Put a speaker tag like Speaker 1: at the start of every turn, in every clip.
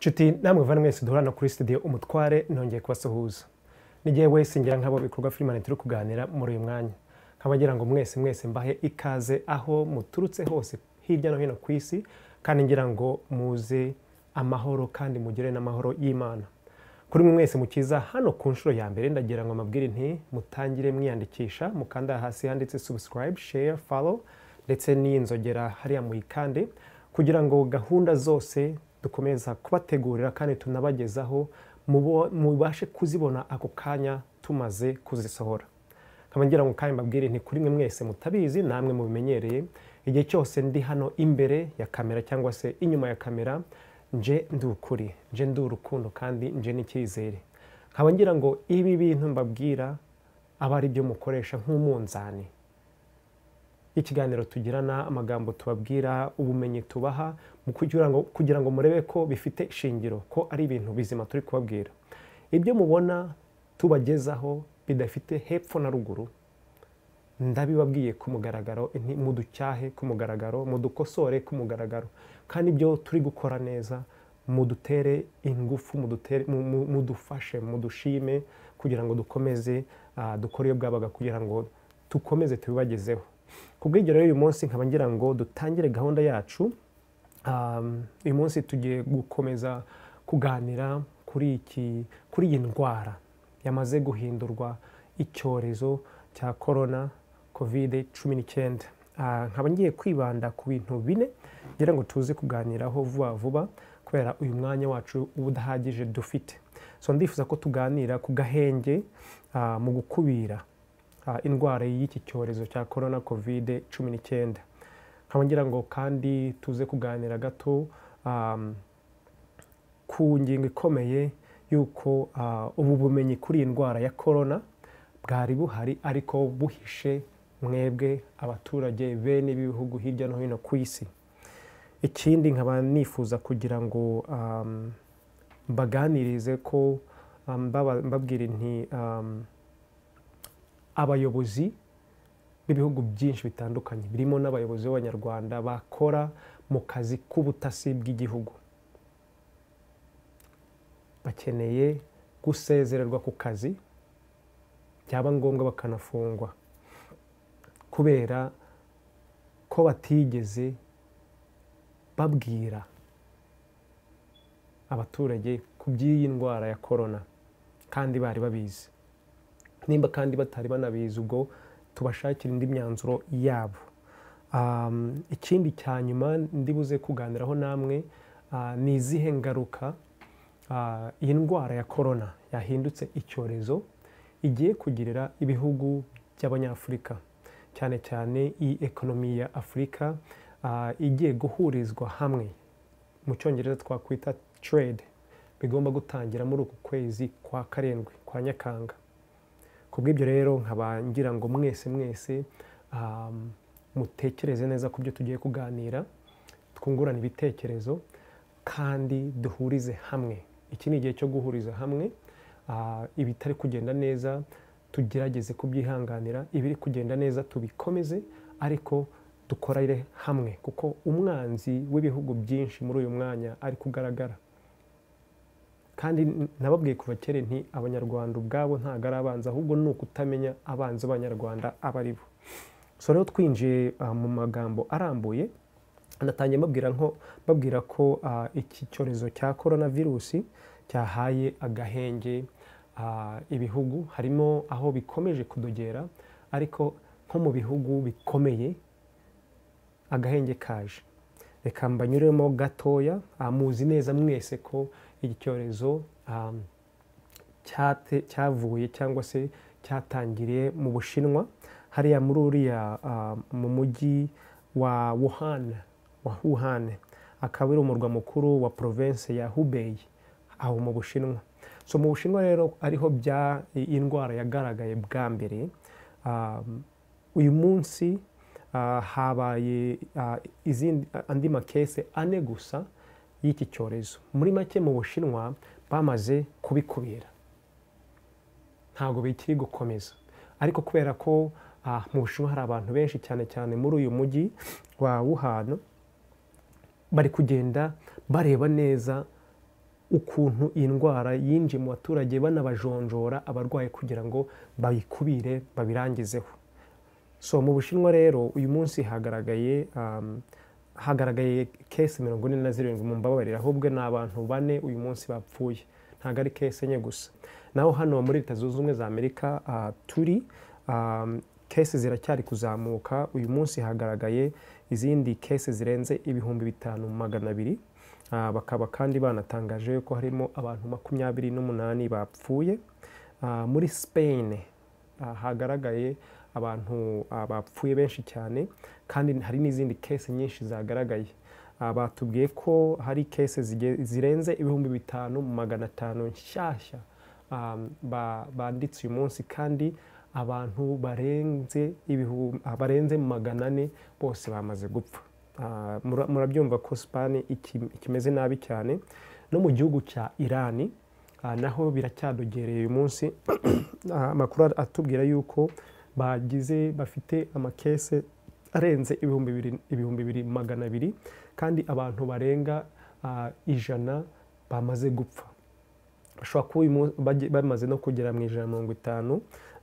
Speaker 1: Nshuti namwe vana mwese duhorana kuri Studio Umutware nongeye kubasuhuza. Nigiye wese ngira nk'abo bikorwa filmane turi kuganira muri uyu mwanya. Nkabagira ngo mwese mbahe ikaze aho muturutse hose hirya no hino ku isi, kandi ngira ngo muze amahoro kandi mugire n'amahoro y'Imana. Kuri mwese mukiza hano ku nshuro ya mbere ndagira ngo mabwire nti mutangire mwiyandikisha mukanda hasi handitse subscribe, share, follow ndetse n'inzogera hariya muyikande kugira ngo gahunda zose dukomeza kubategurira kandi tunabagezaho mubashe kuzibona ako kanya tumaze kuzisohora. Kamangira ngo kandi mbabwire nti kuri mwe mwese mutabizi namwe mubimenyereye, igihe cyose ndi hano imbere ya kamera cyangwa se inyuma ya kamera nje ndukuri, nje ndurukundo kandi nje n'icyizere. Kamangira ngo ibi bintu mbabwira abari byo mukoresha nk'umunzani. Ikiganiro tugirana, amagambo tubabwira, ubumenyi tubaha kugira ngo murebe ko bifite ishingiro, ko ari ibintu bizima turi kubabwira. Ibyo mubona tubagezaho bidafite hepfo na ruguru, ndabibabwiye ku mugaragaro, muducyahe ku mugaragaro, mudukosore ku mugaragaro, kandi ibyo turi gukora neza mudutere ingufu, mudufashe, mudushime kugira ngo dukomeze dukore iyo bwabaga kugira ngo dukomeze tubibagezeho. Kubw'ibyo rero uyu munsi nkaba ngira ngo dutangire gahunda yacu. Uyu munsi tugiye gukomeza kuganira kuri iyi ndwara yamaze guhindurwa icyorezo cya corona COVID-19. Nkaba ngiye kwibanda ku bintu bine ngira ngo tuze kuganiraho vuba kubera uyu mwanya wacu ubudahagije dufite. So ndifuza ko tuganira ku gahenge mu gukubira indwara y'iki cyorezo cya corona COVID-19. Nkaba ngira ngo kandi tuze kuganira gato ku ngingo ikomeye yuko ubu bumenyi kuri iyi ndwara ya corona bwari buhari ariko buhishe mwebwe abaturage bene ibihugu hirya no hino ku isi. Ikindi nkaba nifuza kugira ngo mbaganirize ko mbabwira nti abayobozi b'ibihugu byinshi bitandukanye birimo n'abayobozi b'Abanyarwanda bakora mu kazi k'ubutasi bw'igihugu bakeneye gusezererwa ku kazi, byaba ngombwa bakanafungwa kubera ko batigeze babwira abaturage ku by'iyi ndwara ya corona kandi bari babizi. Nimba kandi batari banabizi ubwo tubashakira indi myanzuro yabo. Ikindi cya nyuma ndibuze kuganiraho namwe ni izihe ngaruka iyi ndwara ya corona yahindutse icyorezo igiye kugirira ibihugu by'Abanyafurika, cyane cyane iyi ekonomi ya Afurika igiye guhurizwa hamwe, mu cyongereza twakwita trade, bigomba gutangira muri uku kwezi kwa karindwi kwa Nyakanga. Kubw'ibyo rero nkaba ngira ngo mwese mutekereze neza ku byo tugiye kuganira, twungurana ibitekerezo kandi duhurize hamwe. Iki ni igihe cyo guhuriza hamwe. Ibitari kugenda neza tugerageze kubyihanganira, ibiri kugenda neza tubikomeze, ariko dukorere hamwe kuko umwanzi w'ibihugu byinshi muri uyu mwanya ari kugaragara. Kandi nababwiye kuva kera nti Abanyarwanda ubwabo ntago ari abanzi, ahubwo ni ukutamenya abanzi b'Abanyarwanda aba ari bo. So rero twinjiye mu magambo arambuye, ndatangiye mbabwira ko iki cyorezo cya coronavirus cyahaye agahenge ibihugu, harimo aho bikomeje kudogera, ariko nko mu bihugu bikomeye agahenge kaje. Reka mbanyuremo gatoya. Muzi neza mwese ko iki cyorezo cyavuye cyangwa se cyatangiriye mu Bushinwa, hariya muri uriya mu mujyi wa Wuhan, akaba ari umurwa mukuru wa province ya Hubei aho mu Bushinwa. So mu Bushinwa rero ariho indwara yagaragaye bwa mbere. Uyu munsi habaye andi makese ane gusa y'iki cyorezo. Muri make mu Bushinwa bamaze kubikubira, ntabwo bikiri gukomeza, ariko kubera ko mu Bushinwa hari abantu benshi cyane muri uyu mujyi wa Wuhan, bari kugenda bareba neza ukuntu iyi ndwara yinjiye mu baturage banabajonjora abarwayi kugira ngo bayikubire babirangizeho. So mu Bushinwa rero uyu munsi hagaragaye kese 47 mu mbabarira, ahubwo ni abantu 4 uyu munsi bapfuye, ntabwo ari kese enye gusa. Naho hano muri Leta Zunze Ubumwe za Amerika turi kese ziracyari kuzamuka. Uyu munsi hagaragaye izindi kese zirenze 5,200. Bakaba kandi banatangaje ko harimo abantu 28 bapfuye. Muri Spain hagaragaye abantu bapfuye benshi cyane, kandi hari n'izindi kese nyinshi zagaragaye. Batubwiye ko hari kese zirenze 5,500 nshyashya banditse uyu munsi, kandi abantu barenze 400 bose bamaze gupfa. Murabyumva ko Spain ikimeze nabi cyane. No mu gihugu cya Iran naho biracyadogereye uyu munsi. Amakuru atubwira yuko bafite amakese arenze 2,200, kandi abantu barenga 100 bamaze gupfa. Bashobora kuba bamaze no kugera mu 150.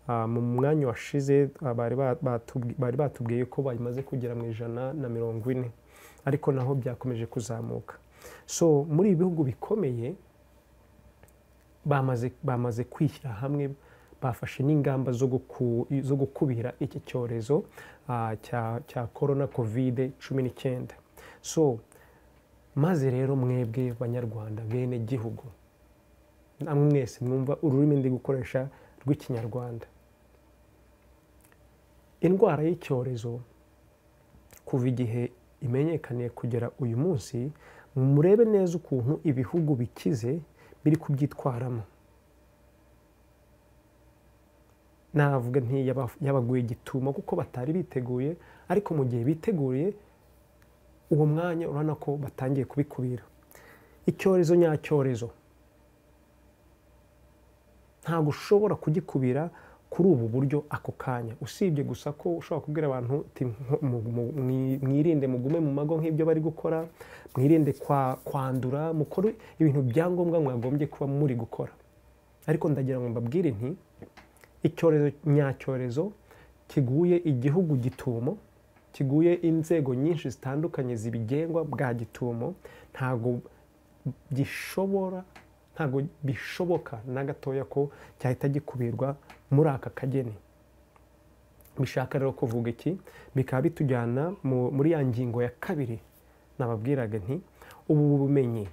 Speaker 1: Mu mwanya washize bari batubwiye ko bamaze kugera mu 140, ariko naho byakomeje kuzamuka. So muri ibi bihugu bikomeye bamaze kwishyira hamwe, bafashe n'ingamba zo gukubira iki cyorezo cya corona COVID-19. So maze rero mwebwe banyarwanda bene gihugu, namwe mwese mwumva ururimi ndi gukoresha rw'ikinyarwanda, indwara y'icyorezo kuva igihe imenyekaniye kugera uyu munsi, murebe neza ukuntu ibihugu bikize biri kubyitwaramo. Navuga nti yabaguye igitumo kuko batari biteguye, ariko mu gihe biteguriye uwo mwanya urabona ko batangiye kubikubira. Icyorezo nyacyorezo ntabwo ushobora kugikubira kuri ubu buryo ako kanya, usibye gusa ko ushobora kubwira abantu mwirinde, mugume mu mago nk'ibyo bari gukora, mwirinde kwandura, mukore ibintu byangombwa mwagombye kuba muri gukora. Ariko ndagira ngo mbabwire nti icyorezo nyacyorezo kiguye igihugu gitumo, kiguye inzego nyinshi zitandukanye zibigengwa bwa gitumo, ntabwo bishoboka na gatoya ko cyahita gikubirwa muri aka kageni. Bishaka rero kuvuga iki? Bikaba bitujyana muri ya ngingo ya kabiri nababwiraga nti ubu bumenyi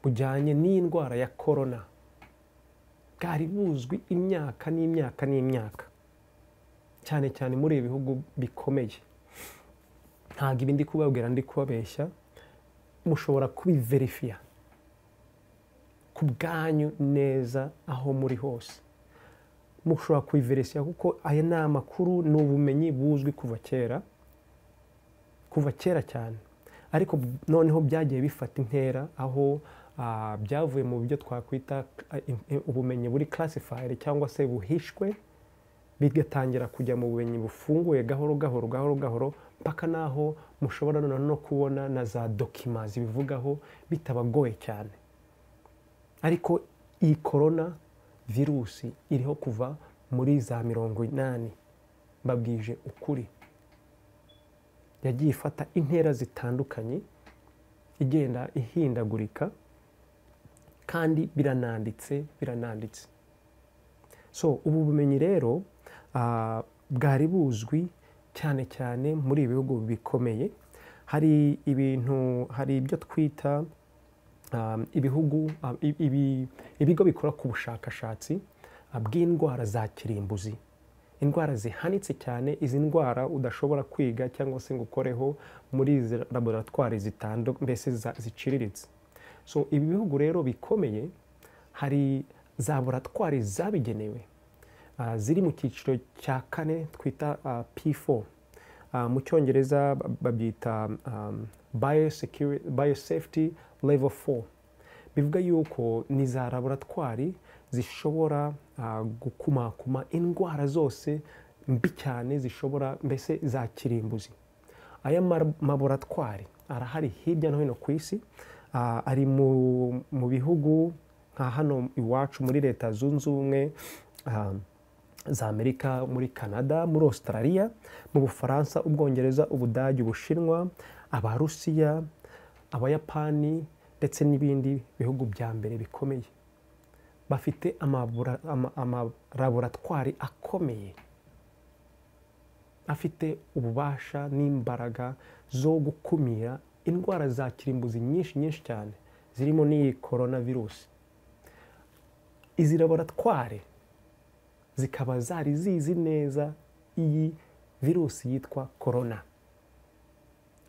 Speaker 1: bujyanye n'indwara ya corona bwari buzwi imyaka n'imyaka n'imyaka, cyane cyane muri ibi bihugu bikomeye. Ntabwo ibi ndi kubabwira ndi kubabeshya, mushobora kubiverifiya ku bwanyu neza aho muri hose. Mushobora kubiverisiya kuko aya ni amakuru, ni ubumenyi buzwi kuva kera cyane, ariko noneho byagiye bifata intera aho byavuye mu byo twakwita ubumenyi buri classified cyangwa se buhishwe, bigatangira kujya mu bumenyi bufunguye gahoro gahoro, mpaka naho mushobora no kubona na za dokima zibivugaho bitabagoye cyane. Ariko iyi corona virusi iriho kuva muri za 80, mbabwije ukuri. Yagiye ifata intera zitandukanye, igenda ihindagurika, kandi birananditse. So ubu bumenyi rero bwari buzwi cyane cyane muri ibihugu bikomeye. Hari ibyo twita ibigo bikora ku bushakashatsi bw'indwara za kirimbuzi, indwara zihanitse cyane, izi ndwara udashobora kwiga cyangwa se ngo ukoreho muri izi laboratwari mbese ziciriritse. So ibi bihugu rero bikomeye, hari za laboratwari zabigenewe ziri mu cyiciro cya 4 twita P4, mu cyongereza babyita biosafety level 4. Bivuga yuko ni za laboratwari zishobora gukumakuma indwara zose mbi cyane zishobora mbese za kirimbuzi. Aya laboratwari arahari hirya no hino ku isi, ari mu bihugu nka hano iwacu muri Leta Zunze Ubumwe za Amerika, muri Canada, muri Australia, mu Bufaransa, Ubwongereza, Ubudage, Ubushinwa, Abarusiya, Abayapani ndetse n'ibindi bihugu bya mbere bikomeye. Bafite amalaboratwari akomeye, afite ububasha n'imbaraga zo gukumira indwara za kirimbuzi nyinshi cyane zirimo n'iyi coronavirus. Izi laboratwari zikaba zari zizi neza iyi virusi yitwa corona.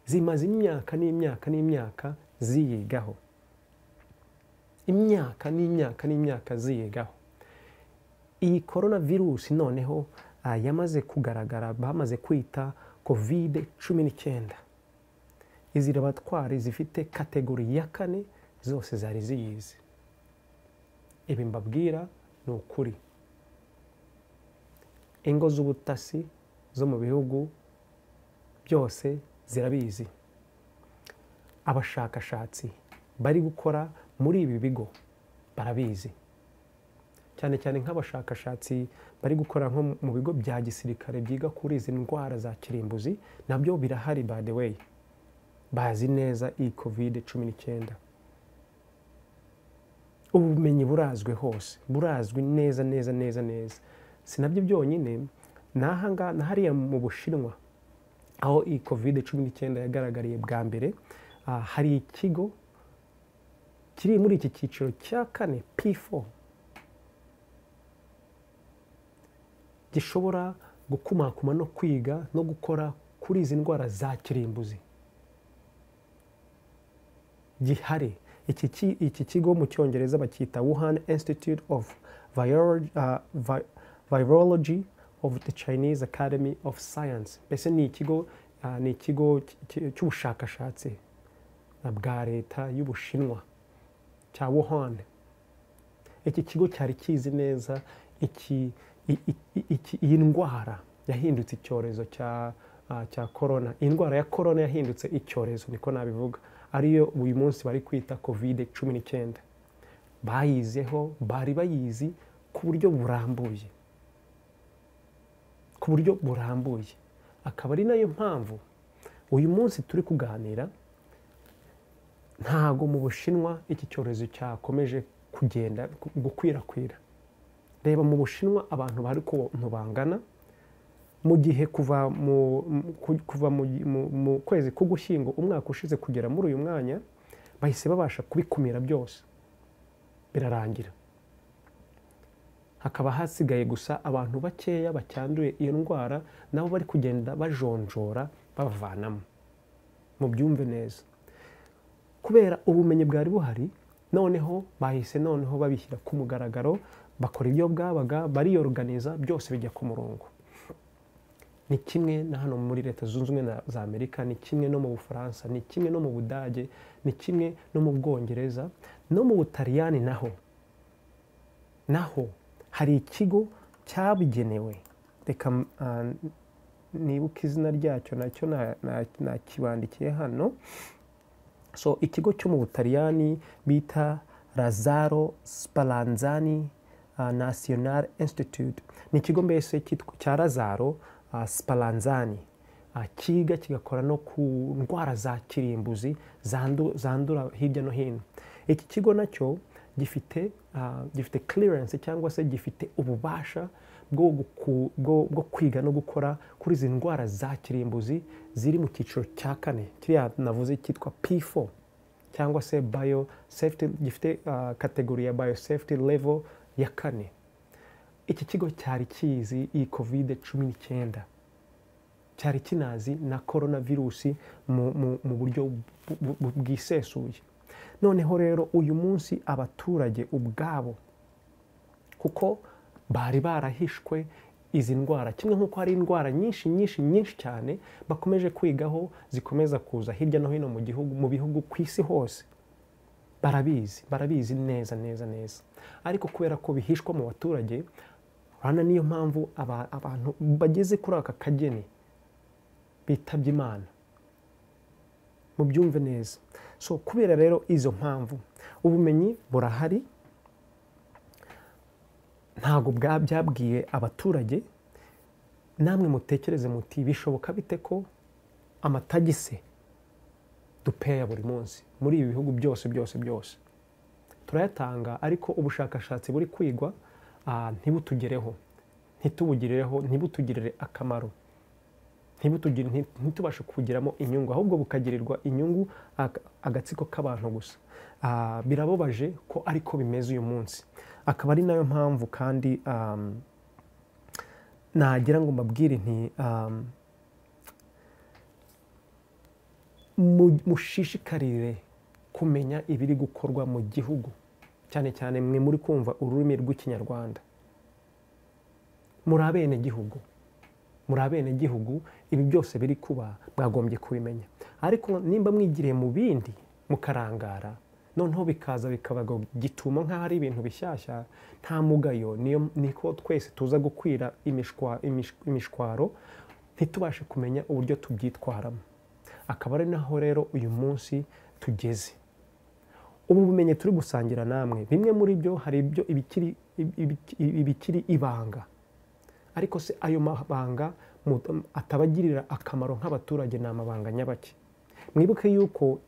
Speaker 1: Zimaze imyaka n'imyaka ziyigaho. Imyaka ziyigaho. Iyi coronavirus noneho yamaze kugaragara, bamaze kwita COVID-19. Izi laboratwari zifite kategori ya 4 zose zari ziyizi. Ibi mbabwira ni ukuri. Ingo z'ubutasi zo mu bihugu byose zirabizi. Abashakashatsi bari gukora muri ibi bigo barabizi. Cyane nk'abashakashatsi bari gukora nko mu bigo bya gisirikare byiga kuri izi ndwara za kirimbuzi, nabyo birahari by the way. Bazi neza iyi COVID-19. Ubumenyi burazwi hose, burazwi neza. Sinabyo byonyine, na hariya mu Bushinwa aho iyi COVID-19 yagaragariye bwa mbere, hari ikigo kiri muri iki cyiciro cya 4 P4 gishobora gukumakuma no kwiga no gukora kuri izi ndwara za kirimbuzi. Gihari iki kigo mu Cyongereza bacyita Wuhan Institute of Virology of the Chinese Academy of Science. Mbese ni ikigo cy'ubushakashatsi bwa Leta y'Ubushinwa cya Wuhan. Iki kigo cyari kizi neza iyi ndwara yahindutse icyorezo cya corona. Indwara ya corona yahindutse icyorezo, niko nabivuga, ariyo uyu munsi bari kwita COVID-19. Bayizeho, bari bayizi ku buryo burambuye. Akaba ari nayo mpamvu uyu munsi turi kuganira. Ntago mu Bushinwa iki cyorezo cyakomeje kugenda gukwirakwira. Reba mu Bushinwa abantu bari kuntu bangana, mu gihe kuva mu kwezi k'Ugushyingo umwaka ushize kugera muri uyu mwanya, bahise babasha kubikumira byose, birarangira. Hakaba hasigaye gusa abantu bakeya bacyanduye iyo ndwara, nabo bari kugenda bajonjora bavanamo. Mu byumve neza, kubera ubumenyi bwari buhari, noneho bahise babishyira ku mugaragaro, bakora ibyo bwabaga, bariyorganiza, byose bijya ku murongo. Ni kimwe na hano muri Leta Zunze Ubumwe za Amerika, ni kimwe no mu Bufaransa, ni kimwe no mu Budage, ni kimwe no mu Bwongereza, no mu Butaliyani naho hari ikigo cyabigenewe. Reka nibuka izina ryacyo, nacyo nakibandikiye hano. So ikigo cyo mu Butaliyani bita Lazzaro Spallanzani National Institute. Ni ikigo mbese cya Lazzaro Spallanzani, kiga kigakora no ku ndwara za kirimbuzi zandura hirya no hino. Iki kigo nacyo gifite clearance cyangwa se gifite ububasha bwo kwiga no gukora kuri izi ndwara za kirimbuzi ziri mu cyiciro cya 4, kiriya navuze cyitwa P4, cyangwa se biosafety, gifite kategori ya biosafety level ya 4. Iki kigo cyari kizi iyi COVID-19, cyari kinazi na coronavirus mu buryo bwisesuye. Noneho rero uyu munsi abaturage ubwabo, kuko bari barahishwe izi ndwara, kimwe nk'uko hari indwara nyinshi cyane bakomeje kwigaho, zikomeza kuza hirya no hino mu bihugu ku isi hose. Barabizi neza. Ariko kubera ko bihishwa mu baturage, hano niyo mpamvu abantu bageze kuri aka kageni bitabye Imana. Mu byumve neza. So kubera rero izo mpamvu ubumenyi burahari, ntago byabwiye abaturage. Namwe mutekereze muti bishoboka bite ko amatagise dupeya buri munsi muri ibi bihugu byose turayatanga, ariko ubushakashatsi buri kwigwa ntibutugereho, ntibutugirire akamaro, ntitubashe kugiramo inyungu, ahubwo bukagirirwa inyungu agatsiko k'abantu gusa. Birababaje ko ariko bimeze uyu munsi. Akaba ari nayo mpamvu kandi nagira ngo mbabwire nti mushishikarire kumenya ibiri gukorwa mu gihugu, cyane cyane mwe muri kumva ururimi rw'ikinyarwanda. Muri abenegihugu, ibi byose biri kuba mwagombye kubimenya. Ariko nimba mwigiriye mu bindi mukarangara, noneho bikaza bikabaga gitumo nk'aho ari ibintu bishyashya, nta mugayo, niko twese tuza gukwira imishwaro, ntitubashe kumenya uburyo tubyitwaramo. Akaba ari naho rero uyu munsi tugeze. Ubu bumenyi turi gusangira namwe, bimwe muri byo hari ibyo ibikiri ibanga, ariko se ayo mabanga atabagirira akamaro nk'abaturage ni amabanga nyabaki? Mwibuke yuko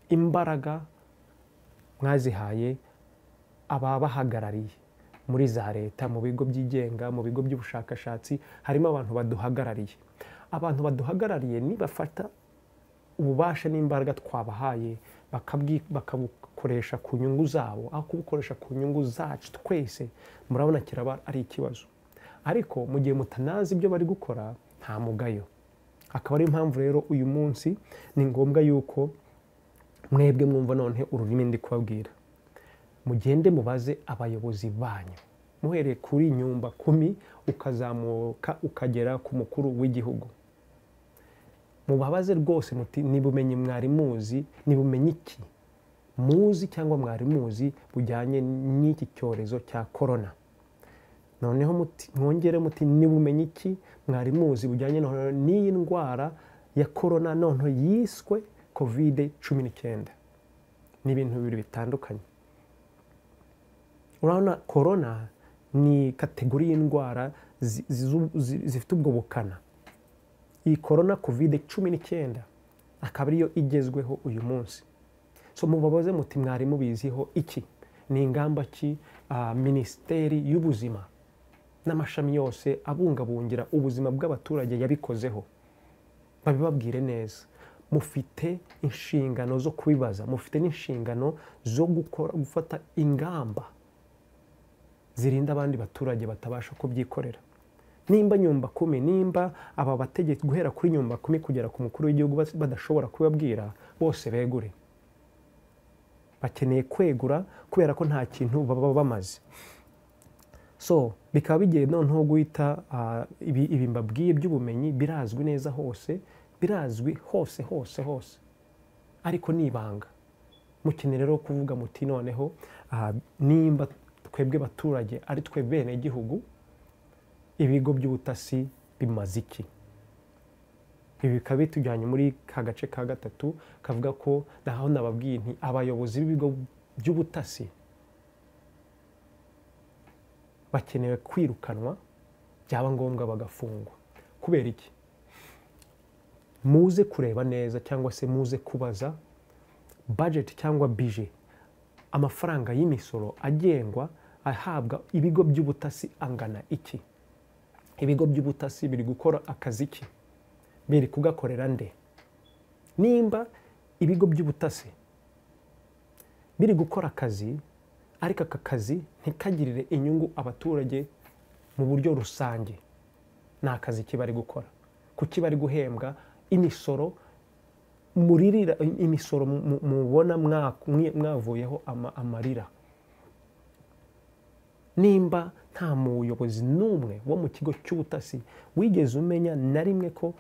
Speaker 1: imbaraga mwazihaye ababahagarariye muri za leta, mu bigo byigenga, mu bigo by'ubushakashatsi, harimo abantu baduhagarariye. Abantu baduhagarariye nibafata ububasha n'imbaraga twabahaye bakabukoresha ku nyungu zabo aho kubukoresha ku nyungu zacu twese, murabona kiraba ari ikibazo. Ariko mu gihe mutanazi ibyo bari gukora, nta mugayo. Akaba ari impamvu rero uyu munsi ni ngombwa yuko mwebwe mwumva none ururimi ndi kubabwira, mugende mubaze abayobozi banyu, muhereye kuri nyumba 10 ukazamuka ukagera ku mukuru w'igihugu. Mubabaze rwose muti nibumenye mwari muzi, nibumenye iki muzi cyangwa mwari muzi bujyanye n'iki cyorezo cya corona. Noneho mwongere muti nibumenye iki mwari muzi bujyanye n'iyi ndwara ya corona noneho yiswe COVID-19. Ni ibintu bibiri bitandukanye. Urabona corona ni kategori y'indwara zifite ubwo bukana. Iyi corona COVID-19 akaba ariyo igezweho uyu munsi. So mubabaze muti mwari mubiziho iki? Ni ingamba ki Minisiteri y'Ubuzima n'amashami yose abungabungira ubuzima bw'abaturage yabikozeho? Babibabwire neza. Mufite inshingano zo kubibaza, mufite n'inshingano zo gufata ingamba zirinda abandi baturage batabasha kubyikorera. Nimba nyumba 10, nimba aba bategetse guhera kuri nyumba 10 kugera ku mukuru w'igihugu badashobora kubabwira, bose begure. Bakeneye kwegura kubera ko nta kintu baba bamaze. So bikaba bigiye noneho guhita ibi mbabwiye by'ubumenyi birazwi neza hose, birazwi hose. Ariko nibanga. Mukeneye rero kuvuga muti noneho nimba twebwe baturage ari twe bene gihugu, ibigo by'ubutasi bimaze iki? Ibi bikaba bitujyanye muri ka gace ka gatatu kavuga ko naho nababwiye nti abayobozi b'ibigo by'ubutasi bakenewe kwirukanwa, byaba ngombwa bagafungwa. Kubera iki? Muze kureba neza cyangwa se muze kubaza budget cyangwa budget, amafaranga y'imisoro agengwa ahabwa ibigo by'ubutasi angana iki? Ibigo by'ubutasi biri gukora akazi ki? Biri kugakorera nde? Nimba ibigo by'ubutasi biri gukora akazi, ariko aka kazi ntikagirire inyungu abaturage mu buryo rusange, nta kazi kibari gukora. Kuki bari guhembwa imisoro muririra, imisoro mubona mwavuyeho amarira? Nimba nta muyobozi n'umwe wo mu kigo cy'ubutasi wigeze umenya na rimwe ko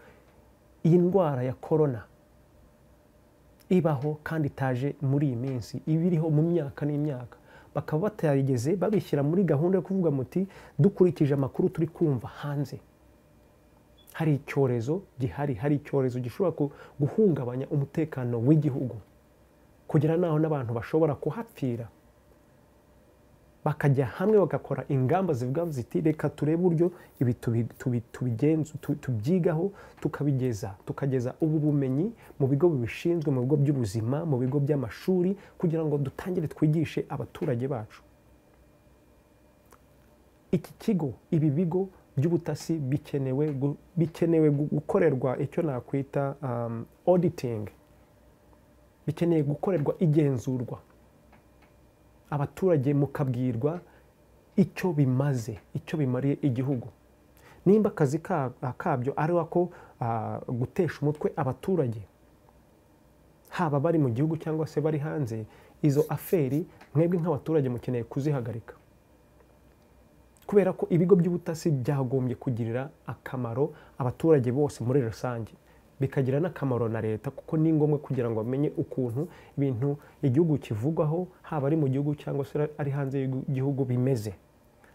Speaker 1: iyi ndwara ya corona ibaho kandi itaje muri iyi minsi, ibiriho mu myaka n'imyaka, bakaba batarigeze babishyira muri gahunda yo kuvuga muti dukurikije amakuru turi kumva hanze, hari icyorezo gihari, hari icyorezo gishobora guhungabanya umutekano w'igihugu. kugira naho n'abantu bashobora kuhapfira, bakajya hamwe bagakora ingamba zivuga ziti reka turebe uburyo ibi tubyigaho tukageza ubu bumenyi mu bigo bibishinzwe, mu bigo by'ubuzima, mu bigo by'amashuri, kugira ngo dutangire twigishe abaturage bacu. Iki kigo, ibi bigo by'ubutasi bikenewe gukorerwa icyo nakwita auditing, bikeneye gukorerwa igenzurwa, abaturage mukabwirwa icyo bimaze, icyo bimariye igihugu. Nimba akazi kabyo ari ako gutesha umutwe abaturage, haba bari mu gihugu cyangwa se bari hanze, izo aferi mwebwe nk'abaturage mukeneye kuzihagarika, kubera ko ibigo by'ubutasi byagombye kugirira akamaro abaturage bose muri rusange, bikagira n'akamaro na leta, kuko ni ngombwa kugira ngo bamenye ukuntu ibintu igihugu kivugwaho, haba ari mu gihugu cyangwa se ari hanze y'igihugu bimeze.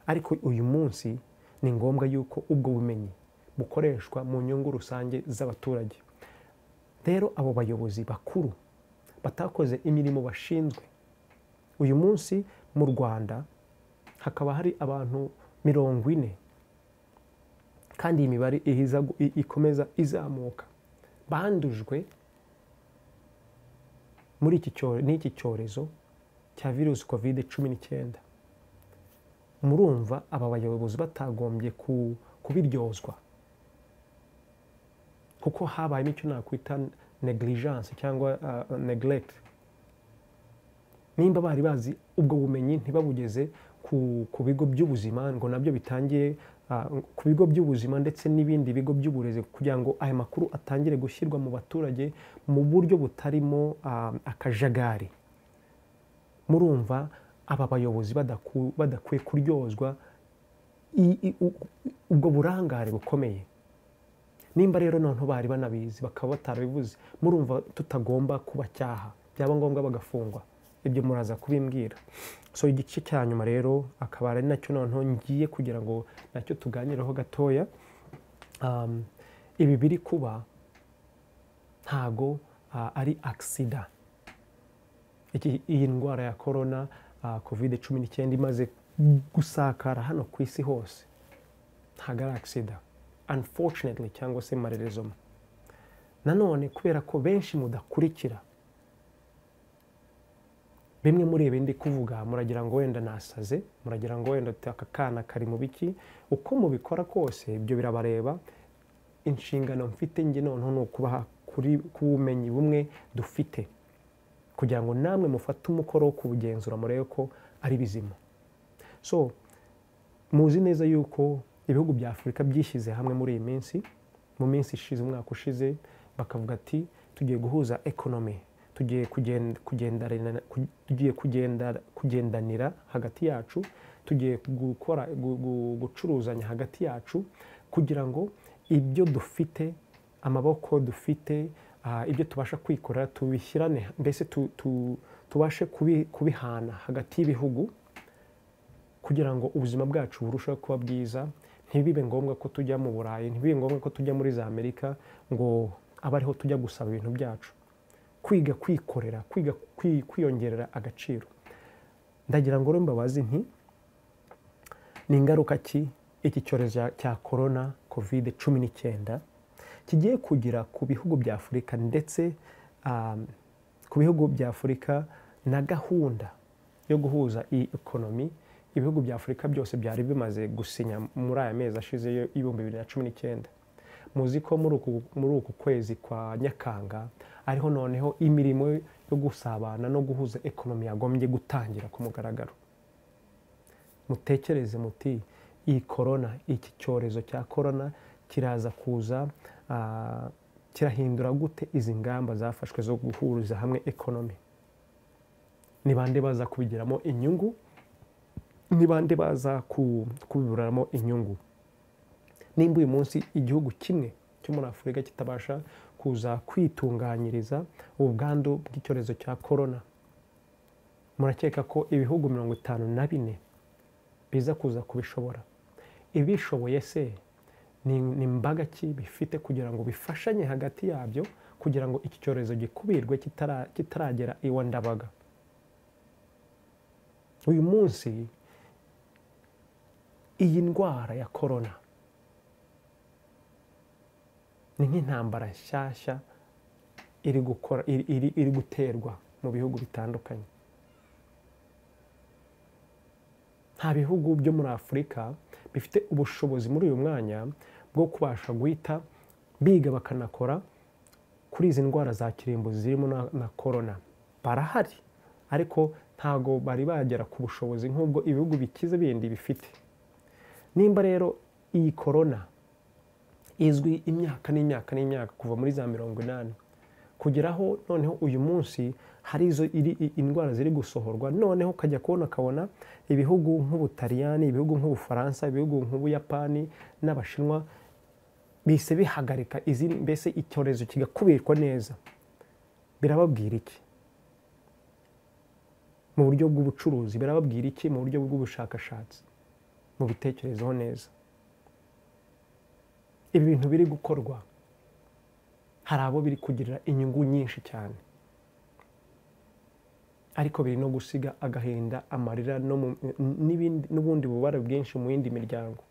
Speaker 1: Ariko uyu munsi ni ngombwa yuko ubwo bumenyi bukoreshwa mu nyungu rusange z'abaturage. Rero abo bayobozi bakuru batakoze imirimo bashinzwe, uyu munsi mu Rwanda hakaba hari abantu 40, kandi iyi mibare ikomeza izamuka, bandujwe muri iki cyorezo cya virusi COVID-19. Murumva aba bayobozi batagombye kubiryozwa, kuko habayemo icyo nakwita negligence cyangwa neglect. Nimba bari bazi ubwo bumenyi ntibabugeze ku bigo by'ubuzima, ngo nabyo bitangiye ku bigo by'ubuzima ndetse n'ibindi bigo by'uburezi, kugira ngo aya makuru atangire gushyirwa mu baturage mu buryo butarimo akajagari. Murumva aba bayobozi badakwiye kuryozwa ubwo burangare bukomeye. Nimba rero noneho bari banabizi bakaba batarabivuze, murumva tutagomba kubacyaha, byaba ngombwa bagafungwa. Ibyo muraza kubimbwira. So igice cya nyuma rero akaba ari nacyo noneho ngiye kugira ngo nacyo tuganireho gatoya. Ibi biri kuba ntago ari accident. Iyi ndwara ya corona COVID-19 imaze gusakara hano ku isi hose, ntago ari accident, unfortunately, cyangwa se malheureusement. Nanone kubera ko benshi mudakurikira bimwe muri ibindi kuvuga, muragira ngo wenda nasaze, muragira ngo wenda aka kana kari mu biki. Uko mubikora kose ibyo birabareba. Inshingano mfite nge noneho ni ukubaha ku bumenyi bumwe dufite, kugira ngo namwe mufate umukoro wo kubugenzura murebe ko ari bizima. So muzi neza yuko ibihugu bya Afurika byishyize hamwe muri iyi minsi, mu minsi ishize, umwaka ushize, bakavuga ati tugiye guhuza economy, tugiye kugendanira hagati yacu, tugiye gucuruzanya hagati yacu, kugira ngo ibyo dufite, amaboko dufite, ibyo tubasha kwikorera tubishyirane, mbese tubashe kubihana hagati y'ibihugu, kugira ngo ubuzima bwacu burusheho kuba bwiza. Ntibibe ngombwa ko tujya mu Burayi, ntibibe ngombwa ko tujya muri za Amerika ngo abe ariho tujya gusaba ibintu byacu. Kwiga kwikorera, kwiga kwiyongerera agaciro. Ndagira ngo mbabazi nti ni ingaruka ki iki cyorezo cya corona COVID-19 kigiye kugira ku bihugu bya Afurika, ndetse ku bihugu bya Afurika na gahunda yo guhuza iyi economy. Ibihugu bya Afurika byose byari bimaze gusinya muri aya mezi ashize y'2019. Muzi ko muri uku kwezi kwa Nyakanga ariho noneho imirimo yo gusabana no guhuza economy yagombye gutangira ku mugaragaro. Mutekereze muti iyi corona, iki cyorezo cya corona kiraza kuza kirahindura gute izi ngamba zafashwe zo guhuriza hamwe economy? Ni bande baza kubigiramo inyungu? Ni bande baza kubiburamo inyungu? Nimba uyu munsi igihugu kimwe cyo muri Afurika kitabasha kuza kwitunganyiriza ubwandu bw'icyorezo cya corona, murakeka ko ibihugu 54 biza kuza kubishobora? Ibishoboye se ni imbaga ki bifite kugira ngo bifashanye hagati yabyo kugira ngo iki cyorezo gikubirwe kitaragera iwa Ndabaga. Uyu munsi iyi ndwara ya corona ni nk'intambara nshyashya iri guterwa mu bihugu bitandukanye. Nta bihugu byo muri Afurika bifite ubushobozi muri uyu mwanya bwo kubasha guhita biga bakanakora kuri izi ndwara za kirimbuzi zirimo na corona. Barahari ariko ntago bari bagera ku bushobozi nk'ubwo ibihugu bikize bindi bifite. Nimba rero iyi corona izwi imyaka n'imyaka kuva muri za 80 kugeraho noneho uyu munsi hari izo indwara ziri gusohorwa, noneho ukajya kubona ibihugu nk'Ubutaliyani, ibihugu nk'Ubufaransa, ibihugu nk'Ubuyapani n'Abashinwa bise bihagarika izi, mbese icyorezo kigakubirwa neza. Birababwira iki? Mu buryo bw'ubucuruzi birababwira iki? Mu buryo bw'ubushakashatsi, mu bitekerezo neza. Ibi bintu biri gukorwa hari abo biri kugirira inyungu nyinshi cyane, ariko biri no gusiga agahinda, amarira n'ubundi bubabare bwinshi mu yindi miryango.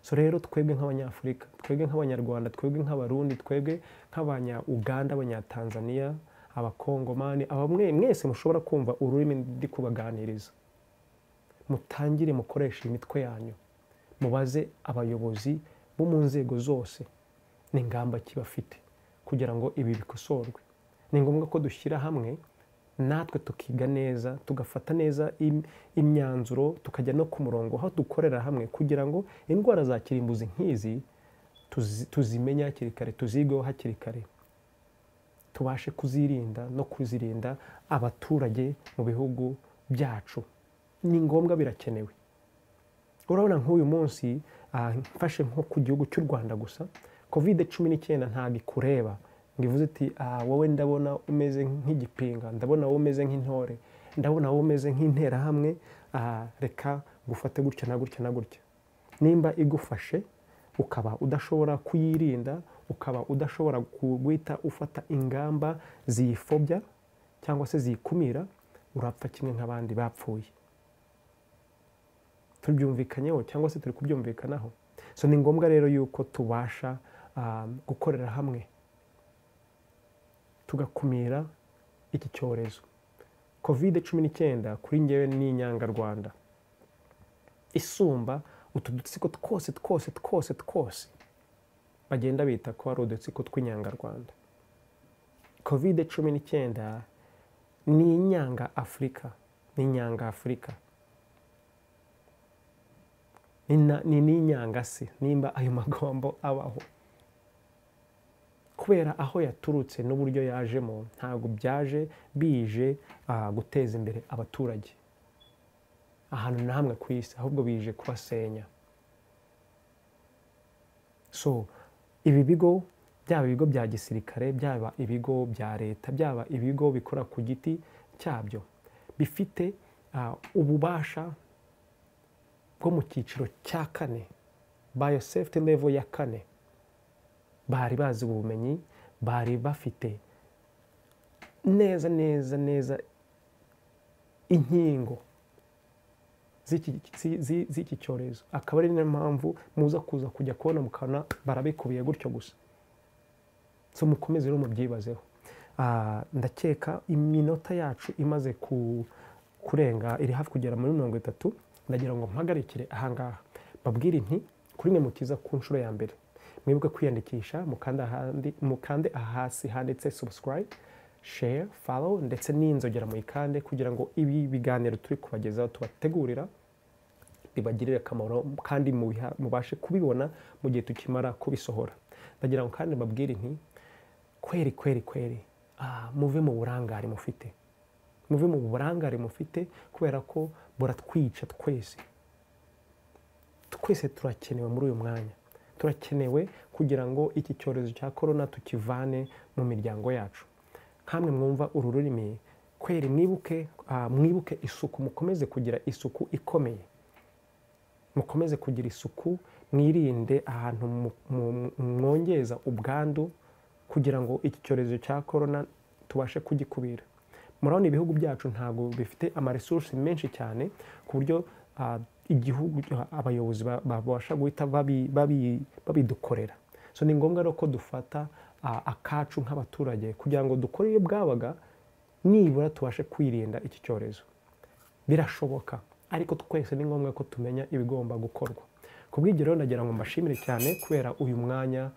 Speaker 1: So rero twebwe nk'Abanyafurika, twebwe nk'Abanyarwanda, twebwe nk'Abarundi, twebwe nk'Abanya-Uganda, Abanya-Tanzania, Abakongomani, mwese mushobora kumva ururimi ndi kubaganiriza, mutangire mukoresha imitwe yanyu, mubaze abayobozi bo mu nzego zose n'ingamba kibafite kugira ngo ibi bikosorwe. Ni ngombwa ko dushyira hamwe natwe tukiga neza, tugafata neza imyanzuro, tukajya no ku murongo aho dukorera hamwe kugira ngo indwara za kirimbuzi nk'izi tuzimenye hakiri kare, tuzigeho hakiri kare, tubashe kuzirinda no kuzirinda abaturage mu bihugu byacu. Ni ngombwa, birakenewe. Urabona nk'uyu munsi mfashe nko ku gihugu cy'u Rwanda gusa, COVID-19 ntabwo ikureba ngo ivuze iti wowe ndabona umeze nk'igipinga, ndabona wowe umeze nk'intore, ndabona wowe umeze nk'interahamwe, reka gufate gutya na gutya na gutya. Nimba igufashe ukaba udashobora kuyirinda, ukaba udashobora guhita ufata ingamba ziyifobya cyangwa se ziyikumira, urapfa kimwe nk'abandi bapfuye. Tubyumvikanyeho cyangwa se turi kubyumvikanaho. So ni ngombwa rero yuko tubasha gukorera hamwe tugakumira iki cyorezo. COVID-19 kuri njyewe ni inyangarwanda isumba utu dutsiko twose bagenda bita ko ari udutsiko tw'inyangarwanda. COVID-19 ni inyanga Afurika, ni inyanga Afurika, ni n'inyanga si, nimba ayo magambo abaho, kubera aho yaturutse n'uburyo yajemo ntabwo bije guteza imbere abaturage ahantu na hamwe ku isi, ahubwo bije kubasenya. So ibi bigo, byaba ibigo bya gisirikare, byaba ibigo bya leta, byaba ibigo bikora ku giti cyabyo, bifite ububasha bwo mu cyiciro cya 4, biosafety level ya 4. Bari bazi ubumenyi, bari bafite neza inkingo z'iki cyorezo. Akaba ari niyo mpamvu muza kuza kujya kubona mukana barabikubiye gutyo gusa. So mukomeze rero mubyibazeho. Ndakeka iminota yacu imaze kurenga, iri hafi kugera muri 30. Ndagira ngo mpagarikire ahangaha, babwire nti kuri mwe mukiza ku nshuro ya mbere, mwibuke kwiyandikisha, mukande hasi handitse subscribe, share, follow ndetse n'inzogera muyikande kugira ngo ibi biganiro turi kubagezaho tubategurira bibagirire akamaro kandi mubashe kubibona mu gihe tukimara kubisohora. Ndagira ngo kandi babwire nti kweri muve mu burangare mufite, muve mu burangare mufite, kubera ko buratwica twese turakenewe muri uyu mwanya. Turakenewe kugira ngo iki cyorezo cya corona tukivane mu miryango yacu. Kamwe mwumva uru rurimi, kweri mwibuke isuku, mukomeze kugira isuku ikomeye, mukomeze kugira isuku, mwirinde ahantu mwongeza ubwandu kugira ngo iki cyorezo cya corona tubashe kugikubira. Murabona ibihugu byacu ntabwo bifite amaresources menshi cyane ku buryo igihugu abayobozi babasha guhita babidukorera. So ni ngombwa rero ko dufata akacu nk'abaturage kugira ngo dukore iyo bwabaga nibura tubashe kwirinda iki cyorezo. Birashoboka, ariko twese ni ngombwa ko tumenya ibigomba gukorwa. Kubw'ibyo rero nagira ngo mbashimire cyane kubera uyu mwanya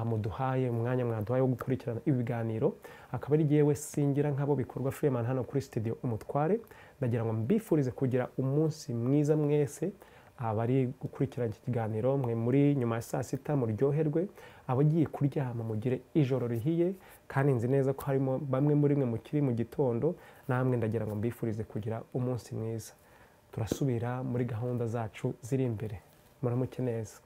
Speaker 1: muduhaye, umwanya mwaduhaye wo gukurikirana ibiganiro. Akaba ari jyewe Singira nk'abo bikorwa Freeman hano kuri Studio Umutware. Nagira ngo mbifurize kugira umunsi mwiza mwese abari gukurikirana iki kiganiro, mwe muri nyuma ya saa sita muryoherwe, abagiye kuryama mugire ijoro rihiye, kandi nzi neza ko harimo bamwe muri mwe mukiri mu gitondo, namwe ndagira ngo mbifurize kugira umunsi mwiza. Turasubira muri gahunda zacu ziri imbere. Muramuke neza.